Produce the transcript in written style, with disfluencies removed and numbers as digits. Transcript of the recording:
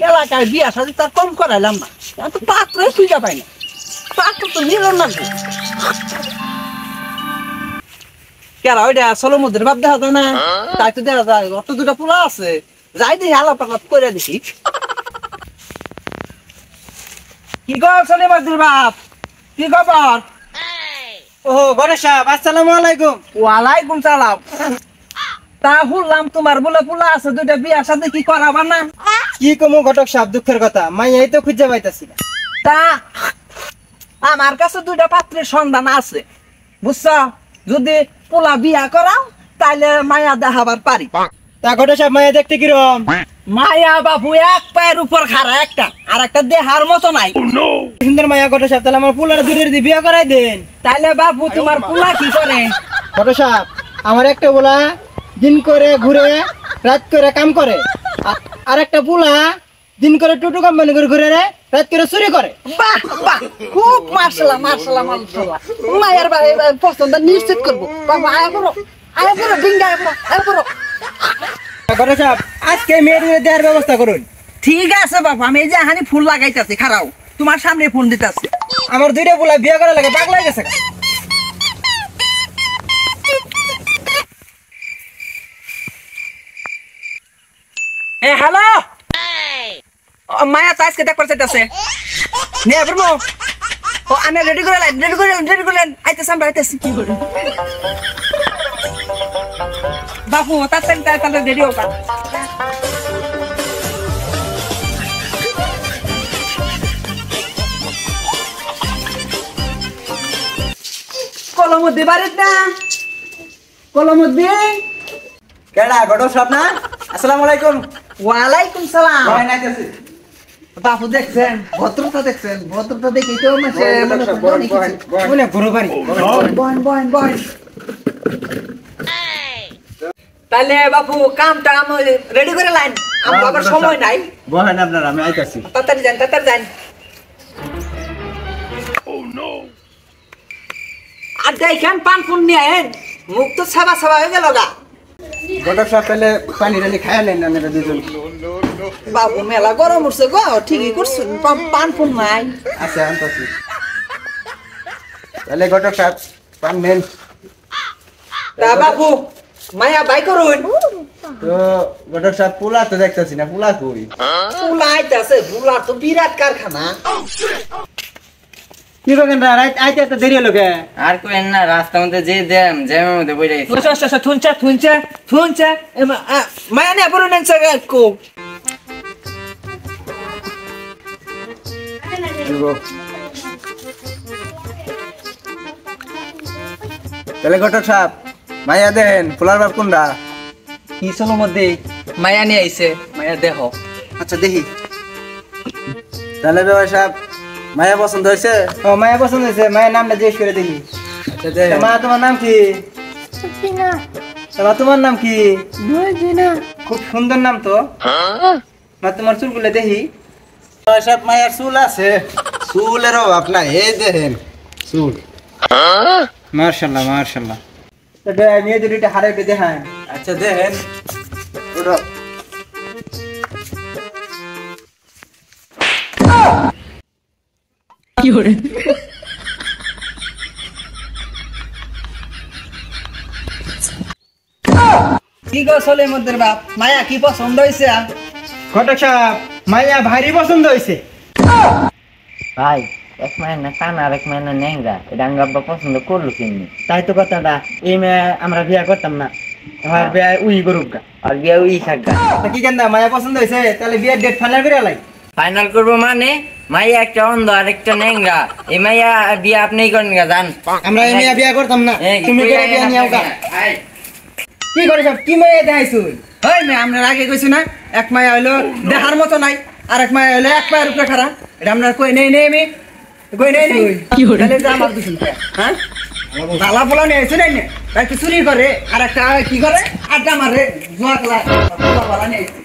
এলাকায় বিয়া সাথে তার কম করাইলাম না, তো পাত্র সুইজা পাই না, পাত্র তো মিলন না। কেরা ওইটা সলোমদের ভাব দেখা যায় না, তাই তো দেখা যায় অত দুটা পোলা আছে, যাই দেখি আলাপ আলাপ করে দেখি। কি কর সলিমদের বাপ, কি খবর? ও গণেশ সাহেব, আসসালামু আলাইকুম। ওয়ালাইকুম সালাম। তা শুনলাম তোমার বলে পোলা আছে দুইটা, বিয়ার সাথে কি করাবা না? কি কমু ঘটক সাহেব, দুঃখের কথা, মাইয়াই তো খুঁজে পাইতাছি না। তা আমার কাছে দুইটা পাত্রের সন্ধান আছে, বুঝছ? যদি পোলা বিয়া করাও তাইলে মায়া দেখাবার পারি। তা ঘটক সাহেব, মাইয়া দেখতে কিরম? মায়া বাবু এক পায়ের উপর খাড়া একটা, আর একটা দেহার মতো নাই। সুন্দর মাইয়া ঘটক সাহেব, তাহলে আমার পুলার দূরের দিয়ে বিয়া করাই দেন। তাইলে বাবু তোমার পোলা কি করে? ঘটক সাহেব, আমার একটা পোলা দিন করে ঘুরে, রাত করে কাম করে, আর একটা পোলা দিন করে টোটো কোম্পানি করে ঘুরে রে, রাত করে চুরি করে। বাহ বাহ, খুব মাশাআল্লাহ মাশাআল্লাহ মাশাআল্লাহ। মায়ের ভাই পছন্দ নিশ্চিত করবো। বাবা আয়া করো, বিঙ্গা আয়া করো। ঘটক সাহেব, আজকে মেয়েদের দেওয়ার ব্যবস্থা করুন। ঠিক আছে বাবা, আমি এই যে হানি ফুল লাগাইতেছি, খারাও তোমার সামনে ফোন দিতেছি। আমার দুইটা পোলা বিয়া করা লাগে, পাগলা হয়ে গেছে। হ্যালো, মায়া তো আজকে দেখবার চাইতেছে নে ব্রহ্ম। ও আমি রেডি করে আইতেছি, আমরা আইতেছি। কি করে বাবু তাড়াতাড়ি তাড়াতাড়ি রেডি হোক। কলমদ্দি বাড়িত না, কলমদ্দি। কেডা ঘটক সাহেব না? আসসালামু আলাইকুম। ওয়ালাইকুম সালাম। ভাই নাইতেছি। বাবু দেখছেন ভদ্রতা, দেখছেন ভদ্রতা দেখি তো বলে ঘুরো বাড়ি। তাহলে বাবু কামটা রেডি করে লাইন, আমার আবার সময় নাই। বহেন আপনারা, আমি আইতাছি। তাড়াতাড়ি যান। আর দেখেন পান ফুল নিয়ে আয়েন, মুখ তো ছাবা হয়ে গেল গা। ঘটক সাহেব, তাহলে পানি টানি খাইলেন না আপনারা দুজন? বাবু মেলা গরম উঠছে গো, ঠিকই করছেন, পান ফুল নাই। আচ্ছা আনতাছি। তাহলে ঘটক সাহেব, পান নেন। তা বাবু মায়া বাই করুন। তো ঘটক সাহেব, পোলা তো দেখতেছি না, পোলা কই? ফুলা আইতাছে, ফুলার তো বিরাট কারখানা। কি করেন রাত আইতে এত দেরি হলো কে? আর কোয়েন না, রাস্তার মধ্যে যে জ্যামের মধ্যে বইরে গেছে। থুনছে মায়া নে বড় নেন কো। তাহলে ঘটক সাহেব, মাইয়া দেন, পোলার বাপ কোনটা? কি চলো মধ্যে মায়া নিয়ে আইছে, মায়া দেহ। আচ্ছা দেখি। তাহলে ব্যবসায় সাহেব, মায়া পছন্দ হয়েছে? ও মায়া পছন্দ হয়েছে, মায়ের নামটা জিজ্ঞেস করে দেখি। আচ্ছা মা, তোমার নাম কি? তোমার নাম কি? খুব সুন্দর নাম তো। মা, তোমার চুলগুলো দেখি। সব মায়ের চুল আছে, চুলের অভাব নাই, এই দেখেন চুল। মার্শাল্লাহ মার্শাল্লাহ। মেয়ে দুটো হারে দেখায়। আচ্ছা দেখেন। কি করে কি গো সলিমুদ্দিন বাপ, মায়া কি পছন্দ হইছে? ঘটক সাহেব, মাইয়া ভারী পছন্দ হয়েছে। ভাই, এক মায়ের না কান আর এক মায়ের না ন্যাংরা, এটা আমি আব্বা পছন্দ করলো কিনি। তাই তো কথাটা, এই মেয়ে আমরা বিয়া করতাম না, আমার বিয়া উই করুক গা, আর বিয়া উই থাকবা। কি কেন মায়া পছন্দ হয়েছে? তাহলে বিয়ের ডেট ফাইনাল করে লাই। ফাইনাল করবো মানে? মাইয়া একটা অন্ধ আর একটা ন্যাংরা, এই মাইয়া বিয়া আপনিই করেন গা, জান। আমরা এই মেয়ে বিয়া করতাম না, তুমি করে বিয়া নিয়ে গা। কি করে সব, কি মেয়ে দেখাইছো? ওই মেয়ে আমরা আগে কইছি না, এক মায়া হইলো দেখার মতো নাই, আর এক মায়া হইলো এক পায়ের উপরে খাড়া। এটা আমরা কই নেই আমি কই নেই কি হলো? তাহলে যা আমার দুজন হ্যাঁ ভালা পোলা নিয়ে আইছে না, চুরি করে, আর একটা কি করে আড্ডা মারে, জুয়া খেলা, নিয়ে আইছে।